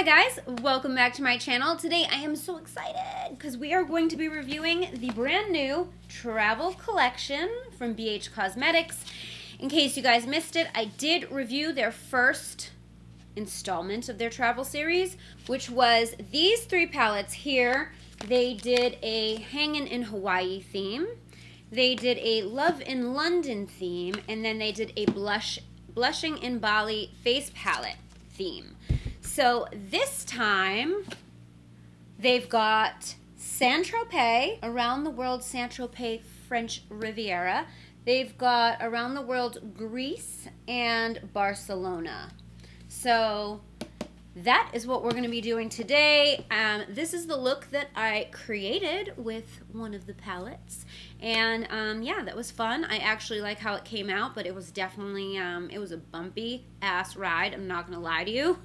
Hi guys, welcome back to my channel. Today I am so excited because we are going to be reviewing the brand new travel collection from BH Cosmetics. In case you guys missed it, I did review their first installment of their travel series, which was these three palettes here. They did a Hangin' in Hawaii theme, they did a Love in London theme, and then they did a Blushing in Bali face palette theme. So this time they've got Saint-Tropez, Around the World Saint-Tropez French Riviera. They've got Around the World Greece and Barcelona. So that is what we're going to be doing today. This is the look that I created with one of the palettes. And yeah, that was fun. I actually like how it came out, but it was definitely, it was a bumpy ass ride. I'm not going to lie to you.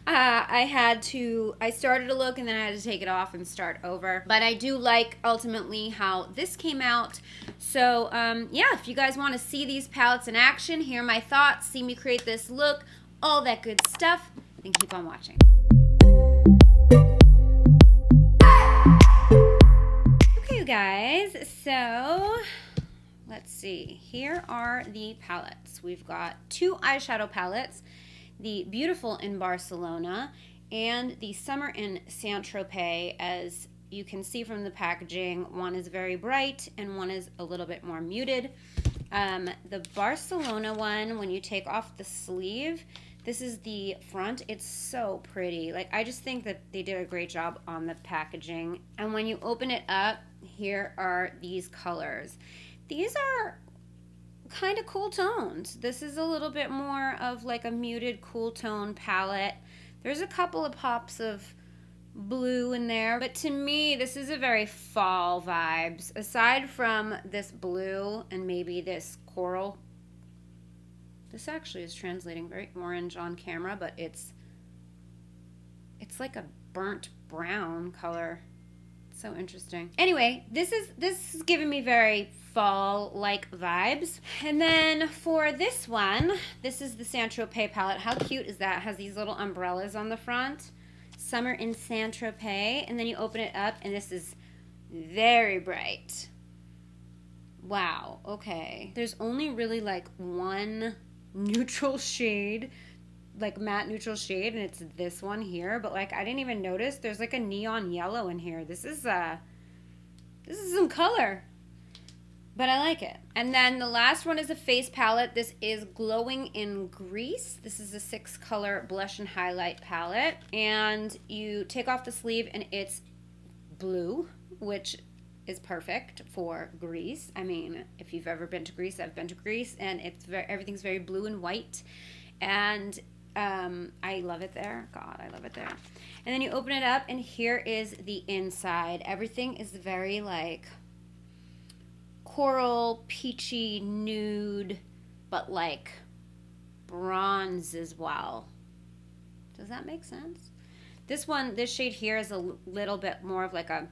I started a look and then I had to take it off and start over. But I do like ultimately how this came out. So yeah, if you guys want to see these palettes in action, hear my thoughts, see me create this look, all that good stuff, then keep on watching. Okay, you guys, so let's see. Here are the palettes. We've got two eyeshadow palettes. The Beautiful in Barcelona and the Summer in Saint-Tropez. As you can see from the packaging, one is very bright and one is a little bit more muted. The Barcelona one, when you take off the sleeve, this is the front. It's so pretty. Like, I just think that they did a great job on the packaging. And when you open it up, here are these colors. These are kind of cool tones. This is a little bit more of like a muted cool tone palette. There's a couple of pops of blue in there, but to me this is a very fall vibes. Aside from this blue and maybe this coral, this actually is translating very orange on camera, but it's like a burnt brown color. It's so interesting. Anyway, this is giving me very fall-like vibes. And then for this one, this is the Saint-Tropez palette. How cute is that? It has these little umbrellas on the front. Summer in Saint-Tropez. And then you open it up and this is very bright. Wow, okay. There's only really like one neutral shade, like matte neutral shade, and it's this one here. But like, I didn't even notice there's like a neon yellow in here. This is some color. But I like it. And then the last one is a face palette. This is Glowing in Greece. This is a 6-color blush and highlight palette. And you take off the sleeve and it's blue, which is perfect for Greece. I mean, if you've ever been to Greece, I've been to Greece, and everything's very blue and white. And I love it there. God, I love it there. And then you open it up and here is the inside. Everything is very like coral, peachy, nude, but like bronze as well. Does that make sense? This shade here is a little bit more of like a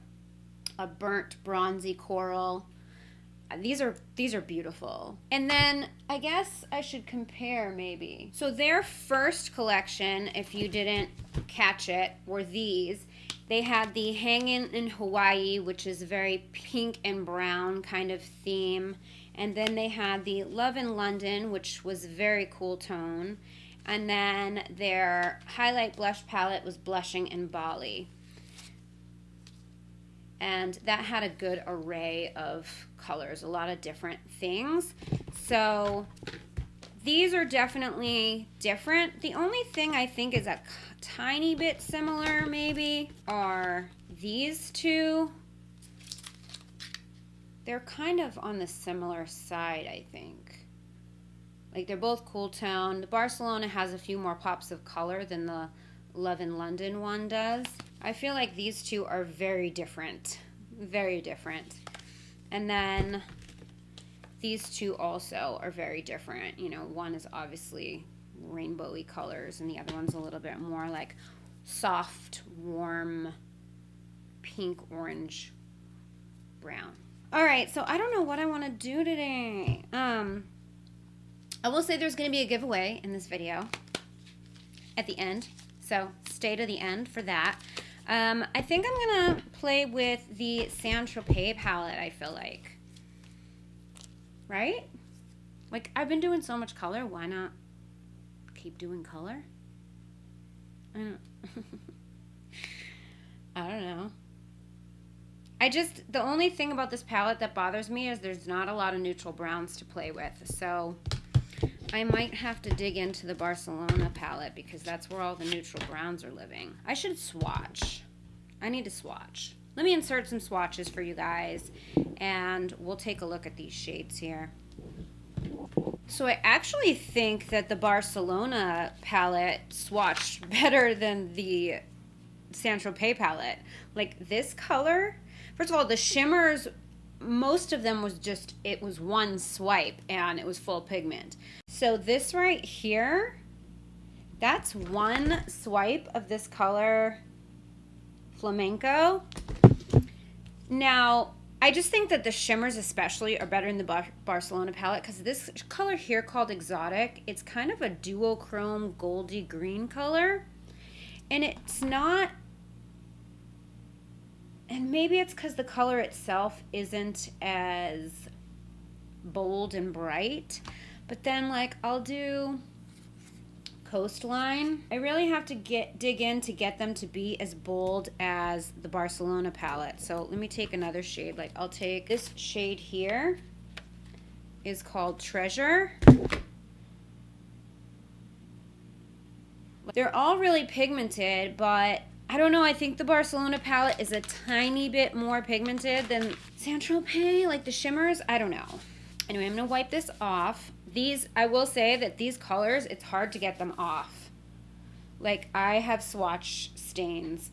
burnt bronzy coral. These are beautiful. And then I guess I should compare maybe. So their first collection, if you didn't catch it, were these. They had the Hangin' in Hawaii, which is a very pink and brown kind of theme. And then they had the Love in London, which was very cool tone. And then their highlight blush palette was Blushing in Bali. And that had a good array of colors, a lot of different things. So these are definitely different. The only thing I think is a tiny bit similar maybe are these two. They're kind of on the similar side, I think. Like, they're both cool tone. The Barcelona has a few more pops of color than the Love in London one does. I feel like these two are very different. Very different. And then these two also are very different. You know, one is obviously rainbowy colors and the other one's a little bit more like soft, warm, pink, orange, brown. All right, so I don't know what I want to do today. I will say there's going to be a giveaway in this video at the end. So stay to the end for that. I think I'm gonna play with the Saint-Tropez palette, I feel like. Right? Like, I've been doing so much color, why not keep doing color? I don't know. The only thing about this palette that bothers me is there's not a lot of neutral browns to play with. So I might have to dig into the Barcelona palette because that's where all the neutral browns are living. I should swatch. I need to swatch. Let me insert some swatches for you guys and we'll take a look at these shades here. So I actually think that the Barcelona palette swatched better than the Saint-Tropez palette. Like this color, first of all, the shimmers, most of them it was one swipe and it was full pigment. So this right here, that's one swipe of this color flamenco. Now, I just think that the shimmers especially are better in the Barcelona palette because this color here called Exotic, it's kind of a duochrome goldy green color. And it's not, and maybe it's because the color itself isn't as bold and bright, but then like I'll do Coastline. I really have to dig in to get them to be as bold as the Barcelona palette. So let me take another shade. Like I'll take this shade here, is called Treasure. They're all really pigmented, but I don't know, I think the Barcelona palette is a tiny bit more pigmented than Saint-Tropez, like the shimmers, I don't know. Anyway, I'm gonna wipe this off. I will say that these colors, it's hard to get them off. Like I have swatch stains.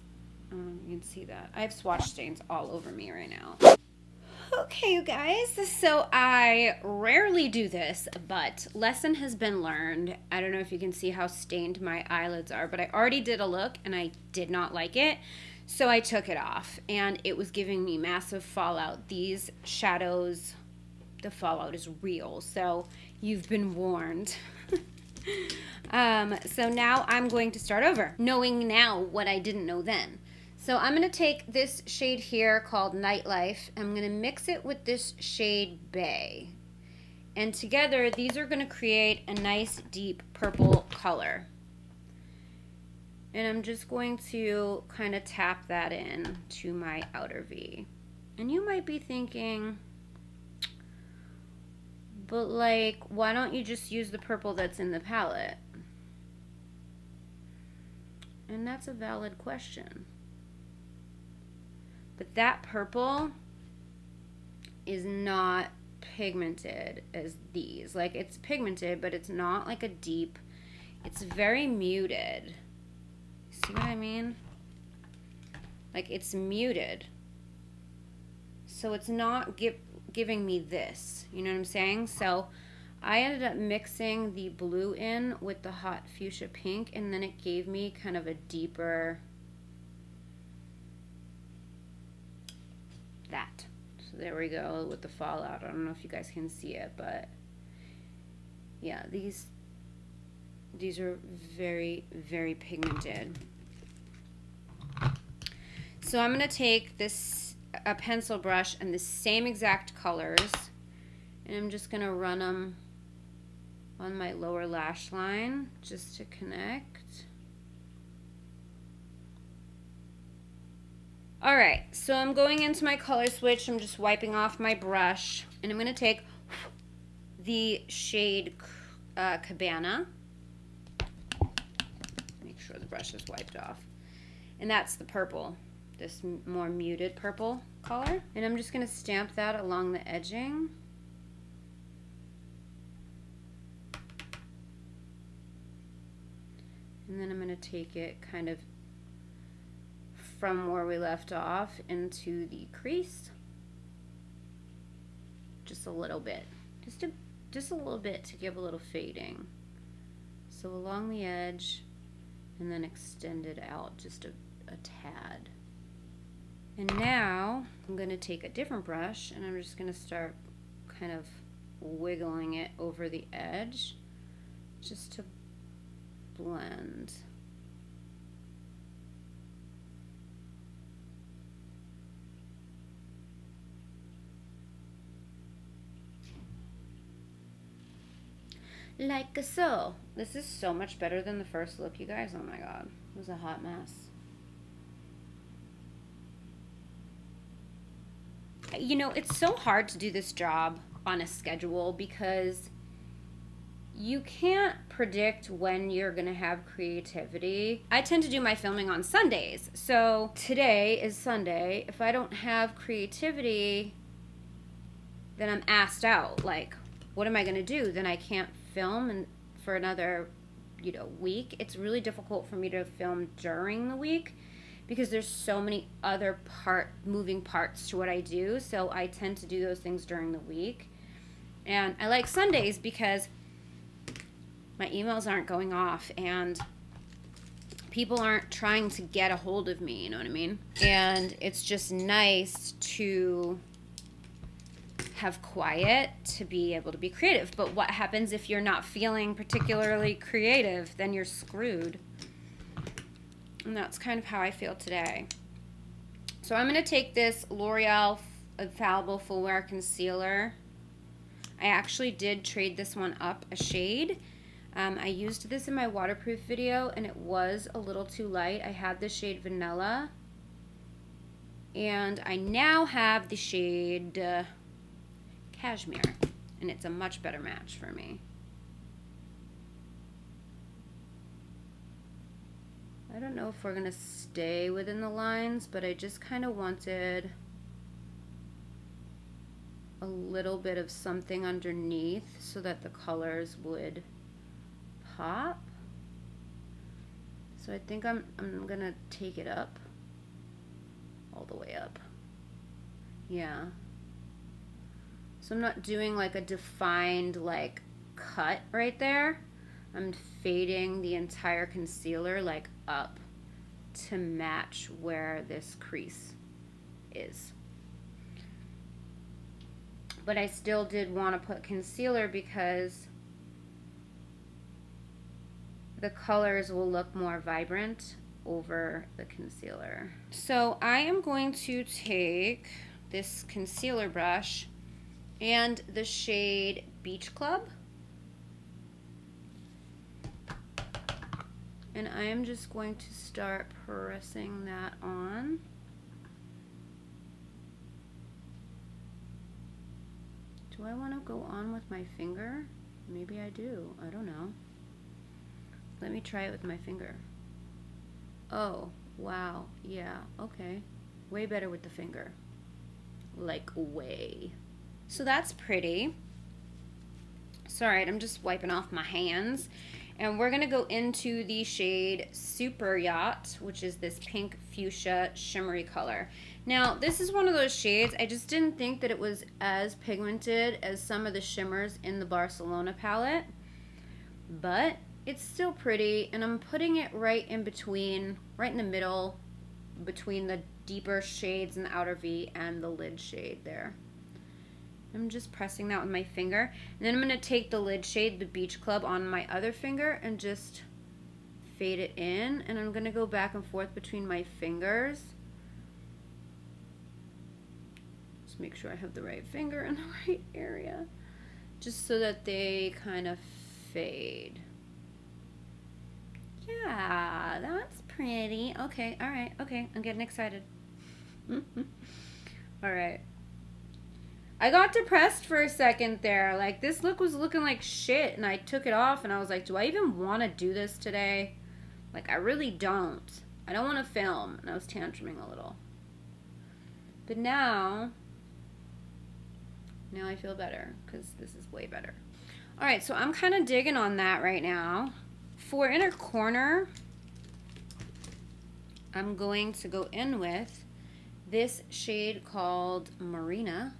You can see that. I have swatch stains all over me right now. Okay, you guys, so I rarely do this, but lesson has been learned. I don't know if you can see how stained my eyelids are, but I already did a look and I did not like it. So I took it off and it was giving me massive fallout. These shadows, the fallout is real. So you've been warned. So now I'm going to start over, knowing now what I didn't know then. So I'm going to take this shade here called Nightlife. I'm going to mix it with this shade Bay. And together, these are going to create a nice deep purple color. And I'm just going to kind of tap that in to my outer V. And you might be thinking, but like, why don't you just use the purple that's in the palette? And that's a valid question. But that purple is not pigmented as these. Like it's pigmented, but it's not like a deep, it's very muted. See what I mean? Like it's muted. So it's not giving me this, you know what I'm saying? So I ended up mixing the blue in with the hot fuchsia pink and then it gave me kind of a deeper, that. So there we go with the fallout. I don't know if you guys can see it, but yeah, these are very, very pigmented. So I'm going to take a pencil brush and the same exact colors and I'm just going to run them on my lower lash line just to connect. Alright, so I'm going into my color switch. I'm just wiping off my brush. And I'm going to take the shade Cabana. Make sure the brush is wiped off. And that's the purple, this more muted purple color. And I'm just going to stamp that along the edging. And then I'm going to take it kind of from where we left off into the crease, just a little bit, just a little bit to give a little fading. So along the edge and then extend it out just a tad. And now I'm going to take a different brush and I'm just going to start kind of wiggling it over the edge just to blend. Like so. This is so much better than the first look, you guys. Oh my god. It was a hot mess. You know, it's so hard to do this job on a schedule because you can't predict when you're going to have creativity. I tend to do my filming on Sundays. So today is Sunday. If I don't have creativity, then I'm asked out. Like, what am I going to do? Then I can't film for another, week. It's really difficult for me to film during the week because there's so many other moving parts to what I do. So I tend to do those things during the week. And I like Sundays because my emails aren't going off and people aren't trying to get a hold of me, you know what I mean? And it's just nice to have quiet to be able to be creative. But what happens if you're not feeling particularly creative? Then you're screwed. And that's kind of how I feel today. So I'm going to take this L'Oreal Infallible Full Wear Concealer. I actually did trade this one up a shade. I used this in my waterproof video and it was a little too light. I had the shade Vanilla. And I now have the shade Cashmere. And it's a much better match for me. I don't know if we're going to stay within the lines, but I just kind of wanted a little bit of something underneath so that the colors would pop. So I think I'm gonna take it up all the way up. Yeah. So I'm not doing like a defined like cut right there. I'm fading the entire concealer like up to match where this crease is. But I still did want to put concealer because the colors will look more vibrant over the concealer. So I am going to take this concealer brush and the shade Beach Club. And I am just going to start pressing that on. Do I want to go on with my finger? Maybe I do. I don't know. Let me try it with my finger. Oh, wow. Yeah, okay. Way better with the finger. Like, way. So that's pretty. Sorry, I'm just wiping off my hands. And we're going to go into the shade Super Yacht, which is this pink fuchsia shimmery color. Now, this is one of those shades, I just didn't think that it was as pigmented as some of the shimmers in the Barcelona palette. But it's still pretty, and I'm putting it right in between, right in the middle, between the deeper shades in the outer V and the lid shade there. I'm just pressing that with my finger. And then I'm going to take the lid shade, the Beach Club, on my other finger and just fade it in. And I'm going to go back and forth between my fingers. Just make sure I have the right finger in the right area. Just so that they kind of fade. Yeah, that's pretty. Okay, all right. Okay, I'm getting excited. All right. I got depressed for a second there. Like, this look was looking like shit, and I took it off, and I was like, do I even want to do this today? Like, I really don't. I don't want to film, and I was tantruming a little. But now I feel better, because this is way better. All right, so I'm kind of digging on that right now. For inner corner, I'm going to go in with this shade called Marina.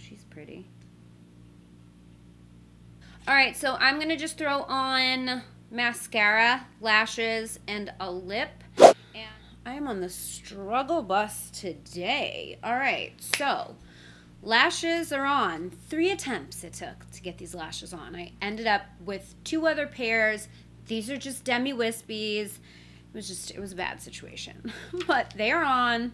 She's pretty. All right, so I'm going to just throw on mascara, lashes, and a lip. And I am on the struggle bus today. All right, so lashes are on. 3 attempts it took to get these lashes on. I ended up with 2 other pairs. These are just demi-wispies. It was a bad situation. But they are on.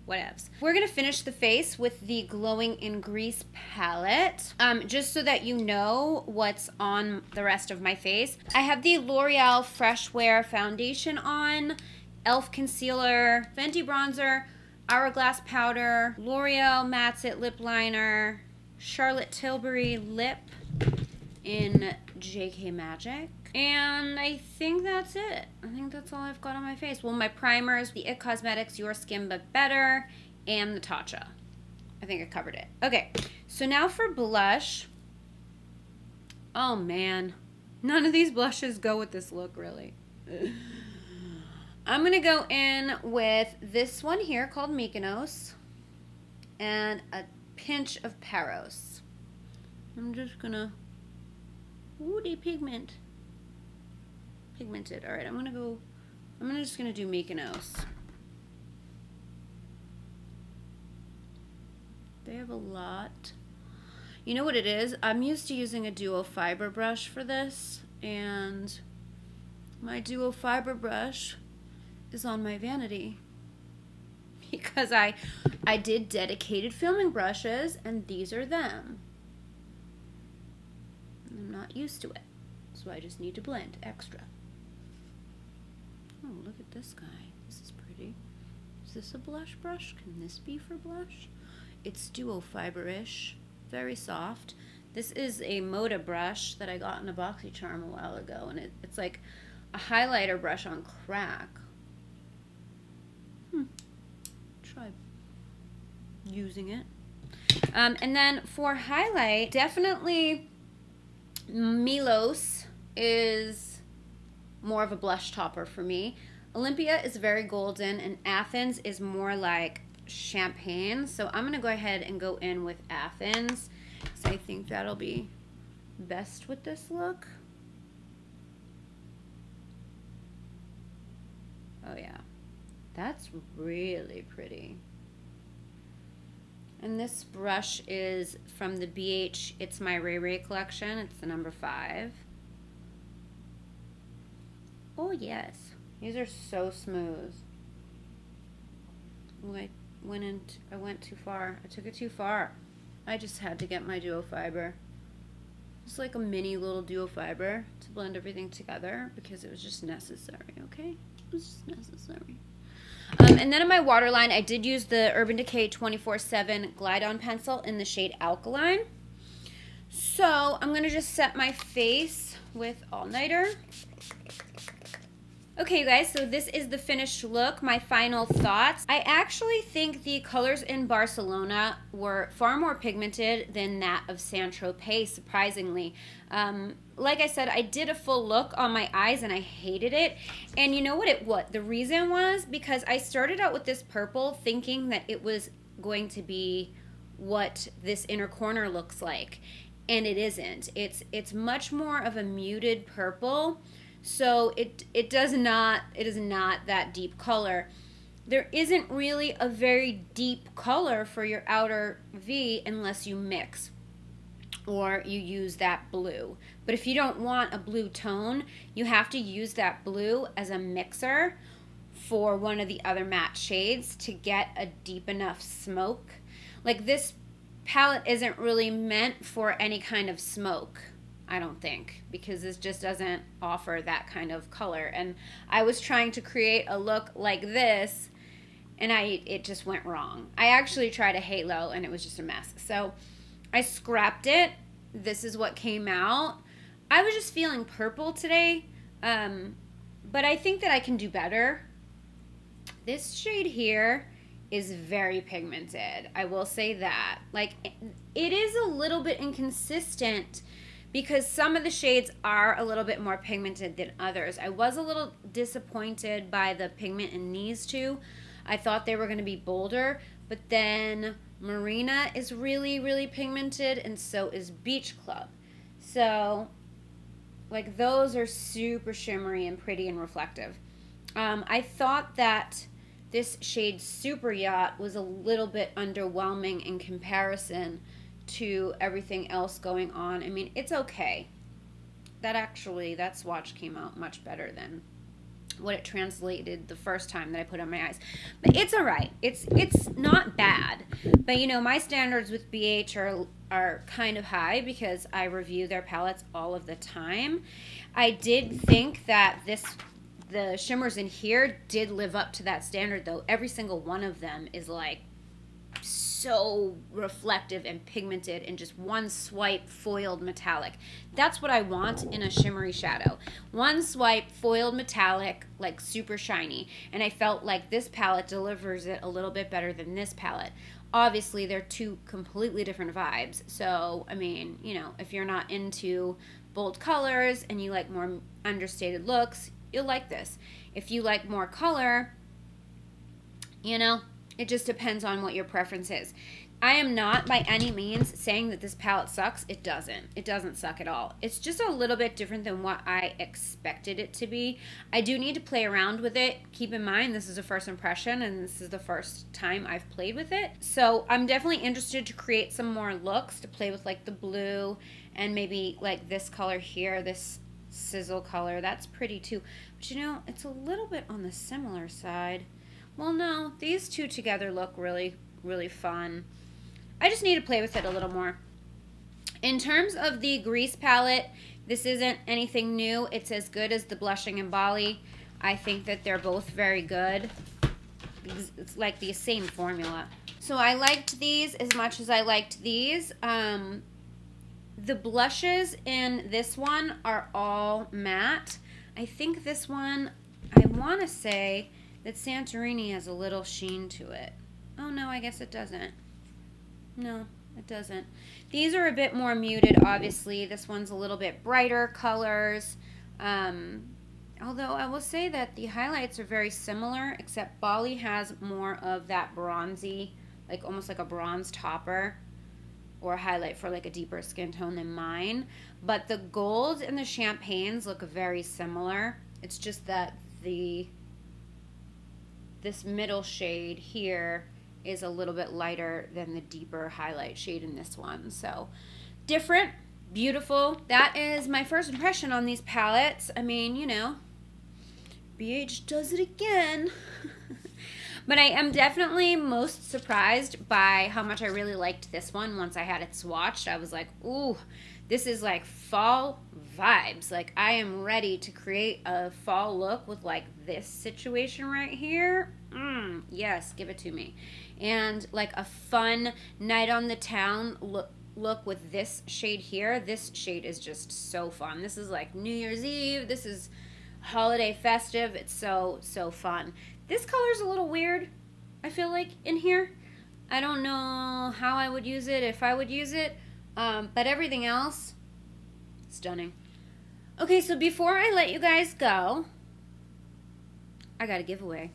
whatevs. We're gonna finish the face with the Glowing in Grease palette, just so that you know what's on the rest of my face. I have the L'Oreal Fresh Wear foundation on, e.l.f. concealer, Fenty bronzer, Hourglass powder, L'Oreal Matte It lip liner, Charlotte Tilbury lip in JK Magic. And I think that's it. I think that's all I've got on my face. Well, my primers, the IT Cosmetics Your Skin But Better, and the Tatcha. I think I covered it. Okay, so now for blush. Oh man, none of these blushes go with this look, really. I'm gonna go in with this one here called Mykonos and a pinch of Paros. I'm just gonna, ooh, they pigmented. All right, I'm just gonna do Mykonos. They have a lot. You know what it is? I'm used to using a duo fiber brush for this, and my duo fiber brush is on my vanity because I did dedicated filming brushes, and these are them. I'm not used to it, so I just need to blend extra. Oh, look at this guy. This is pretty. Is this a blush brush? Can this be for blush? It's duo fiber-ish, very soft. This is a Moda brush that I got in a BoxyCharm a while ago, and it's like a highlighter brush on crack. Try using it. And then for highlight, definitely Milos is more of a blush topper for me. Olympia is very golden, and Athens is more like champagne. So I'm gonna go ahead and go in with Athens, because I think that'll be best with this look. Oh yeah, that's really pretty. And this brush is from the BH It's My Ray Ray collection. It's the number 5. Oh yes, these are so smooth. Oh, I went too far. I took it too far. I just had to get my duo fiber. Just like a mini little duo fiber to blend everything together, because it was just necessary, okay? It was just necessary. And then in my waterline, I did use the Urban Decay 24/7 Glide On Pencil in the shade Alkaline. So I'm going to just set my face with All Nighter. Okay, you guys, so this is the finished look, my final thoughts. I actually think the colors in Barcelona were far more pigmented than that of Saint-Tropez, surprisingly. Like I said, I did a full look on my eyes and I hated it. And you know what the reason was? Because I started out with this purple thinking that it was going to be what this inner corner looks like. And it isn't. It's much more of a muted purple. So it is not that deep color. There isn't really a very deep color for your outer V unless you mix or you use that blue. But if you don't want a blue tone, you have to use that blue as a mixer for one of the other matte shades to get a deep enough smoke. Like, this palette isn't really meant for any kind of smoke, I don't think, because this just doesn't offer that kind of color. And I was trying to create a look like this, and it just went wrong. I actually tried a halo, and it was just a mess. So I scrapped it. This is what came out. I was just feeling purple today, but I think that I can do better. This shade here is very pigmented. I will say that. Like, it is a little bit inconsistent, because some of the shades are a little bit more pigmented than others. I was a little disappointed by the pigment in these two. I thought they were going to be bolder, but then Marina is really, really pigmented, and so is Beach Club. So, like, those are super shimmery and pretty and reflective. I thought that this shade Super Yacht was a little bit underwhelming in comparison to everything else going on. I mean, it's okay. That swatch came out much better than what it translated the first time that I put on my eyes. But it's all right. It's not bad. But you know, my standards with BH are kind of high because I review their palettes all of the time. I did think that the shimmers in here did live up to that standard, though. Every single one of them is like so reflective and pigmented and just one swipe foiled metallic. That's what I want in a shimmery shadow. One swipe foiled metallic, like super shiny. And I felt like this palette delivers it a little bit better than this palette. Obviously, they're two completely different vibes. So, I mean, you know, if you're not into bold colors and you like more understated looks, you'll like this. If you like more color, you know, it just depends on what your preference is. I am not by any means saying that this palette sucks. It doesn't. It doesn't suck at all. It's just a little bit different than what I expected it to be. I do need to play around with it. Keep in mind, this is a first impression and this is the first time I've played with it. So I'm definitely interested to create some more looks, to play with like the blue and maybe like this color here, this sizzle color. That's pretty too. But you know, it's a little bit on the similar side. Well, no, these two together look really, really fun. I just need to play with it a little more. In terms of the grease palette, this isn't anything new. It's as good as the Blushing in Bali. I think that they're both very good. It's like the same formula. So I liked these as much as I liked these. The blushes in this one are all matte. I think this one, I want to say that Santorini has a little sheen to it. Oh no, I guess it doesn't. No, it doesn't. These are a bit more muted, obviously. This one's a little bit brighter colors. Although I will say that the highlights are very similar, except Bali has more of that bronzy, like almost like a bronze topper or a highlight for like a deeper skin tone than mine. But the gold and the champagnes look very similar. It's just that this middle shade here is a little bit lighter than the deeper highlight shade in this one. So different, beautiful. That is my first impression on these palettes. I mean, you know, BH does it again. But I am definitely most surprised by how much I really liked this one once I had it swatched. I was like, ooh, this is like fall vibes. Like I am ready to create a fall look with like this situation right here. Yes, give it to me. And like a fun night on the town look with this shade here. This shade is just so fun. This is like New Year's Eve. This is holiday festive. It's so fun. This color's a little weird, I feel like, in here. I don't know how I would use it, if I would use it. But everything else, stunning. Okay, so before I let you guys go, I got a giveaway.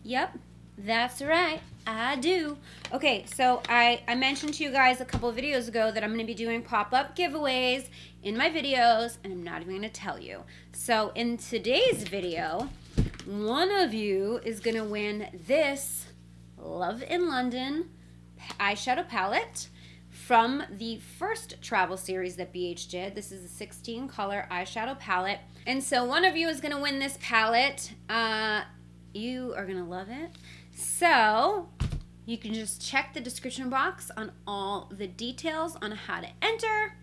Yep, that's right, I do. Okay, so I mentioned to you guys a couple of videos ago that I'm going to be doing pop-up giveaways in my videos, and I'm not even going to tell you. So in today's video, one of you is going to win this Love in London eyeshadow palette from the first travel series that BH did. This is a 16 color eyeshadow palette. And so one of you is going to win this palette. You are going to love it. So you can just check the description box on all the details on how to enter,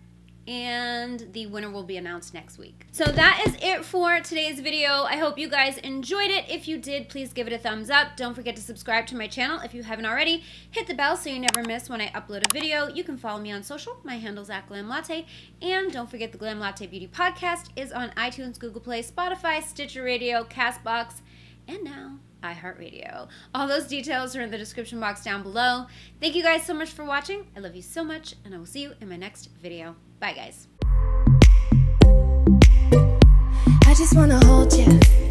and the winner will be announced next week. So that is it for today's video. I hope you guys enjoyed it. If you did, please give it a thumbs up. Don't forget to subscribe to my channel if you haven't already. Hit the bell so you never miss when I upload a video. You can follow me on social. My handle's @GlamLatte. And don't forget the Glam Latte Beauty Podcast is on iTunes, Google Play, Spotify, Stitcher Radio, CastBox, and now iHeartRadio. All those details are in the description box down below. Thank you guys so much for watching. I love you so much, and I will see you in my next video. Bye, guys. I just wanna hold you.